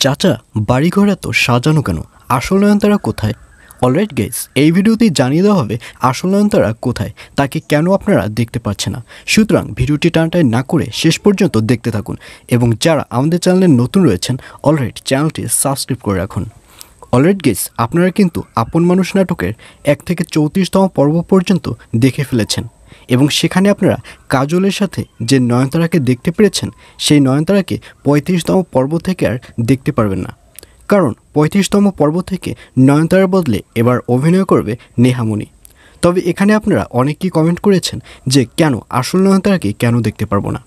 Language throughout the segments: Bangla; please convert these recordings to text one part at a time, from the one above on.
চাচা বাড়িঘর এত সাজানো কেন? আসল নয়নতারা কোথায়? অলরাইট গাইস, এই ভিডিওতেই জানিয়ে দেওয়া হবে আসল নয়নতারা কোথায়, তাকে কেন আপনারা দেখতে পাচ্ছেন না। সুতরাং ভিডিওটি টানটাই না করে শেষ পর্যন্ত দেখতে থাকুন এবং যারা আমাদের চ্যানেলে নতুন রয়েছেন অলরাইট চ্যানেলটি সাবস্ক্রাইব করে রাখুন। অলরাইট গাইস, আপনারা কিন্তু আপন মানুষ নাটকের 1 থেকে 34তম পর্ব পর্যন্ত দেখে ফেলেছেন এবং সেখানে আপনারা কাজলের সাথে যে নয়নতারাকে দেখতে পেরেছেন সেই নয়নতারাকে 35তম পর্ব থেকে আর দেখতে পারবেন না, কারণ 35তম পর্ব থেকে নয়নতারার বদলে এবার অভিনয় করবে নেহামণি। তবে এখানে আপনারা অনেকেই কমেন্ট করেছেন যে কেন আসল নয়নতারাকে কেন দেখতে পারবো না,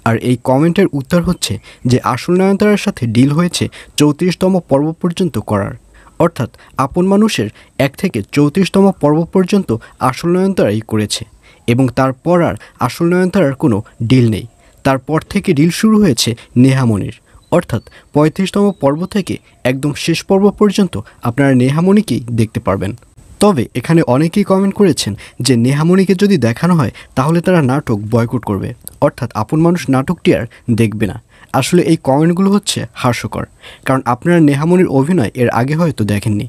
আর এই কমেন্টের উত্তর হচ্ছে যে আসল নয়নতারার সাথে ডিল হয়েছে 34তম পর্ব পর্যন্ত করার, অর্থাৎ আপন মানুষের 1 থেকে 34তম পর্ব পর্যন্ত আসল নয়নতারাই করেছে এবং তারপর আর আসল নয়নতারার কোনো ডিল নেই। তারপর থেকে ডিল শুরু হয়েছে নেহামণির, অর্থাৎ 35তম পর্ব থেকে একদম শেষ পর্ব পর্যন্ত আপনারা নেহামণিকেই দেখতে পারবেন। তবে এখানে অনেকেই কমেন্ট করেছেন যে নেহামণিকে যদি দেখানো হয় তাহলে তারা নাটক বয়কট করবে, অর্থাৎ আপন মানুষ নাটকটি আর দেখবে না। আসলে এই কমেন্টগুলো হচ্ছে হাস্যকর, কারণ আপনারা নেহামণির অভিনয় এর আগে হয়তো দেখেননি।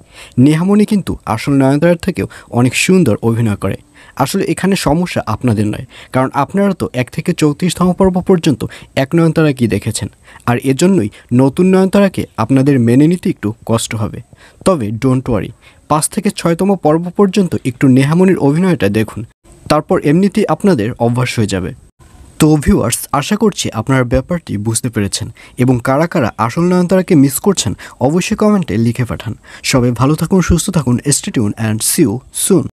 নেহামণি কিন্তু আসল নয়নতারার থেকেও অনেক সুন্দর অভিনয় করে। আসলে এখানে সমস্যা আপনাদের নয়, কারণ আপনারা তো 1 থেকে 34তম পর্ব পর্যন্ত এক নয়নতারাকেই দেখেছেন, আর এজন্যই নতুন নয়নতারাকে আপনাদের মেনে নিতে একটু কষ্ট হবে। তবে ডোন্ট ওয়ারি, 5 থেকে 6তম পর্ব পর্যন্ত একটু নেহামণির অভিনয়টা দেখুন, তারপর এমনিতেই আপনাদের অভ্যাস হয়ে যাবে। তো ভিউয়ার্স, আশা করছি আপনারা ব্যাপারটি বুঝতে পেরেছেন এবং কারা কারা আসল নয়নতারাকে মিস করছেন অবশ্যই কমেন্টে লিখে পাঠান। সবাই ভালো থাকুন, সুস্থ থাকুন, stay tune and see you soon.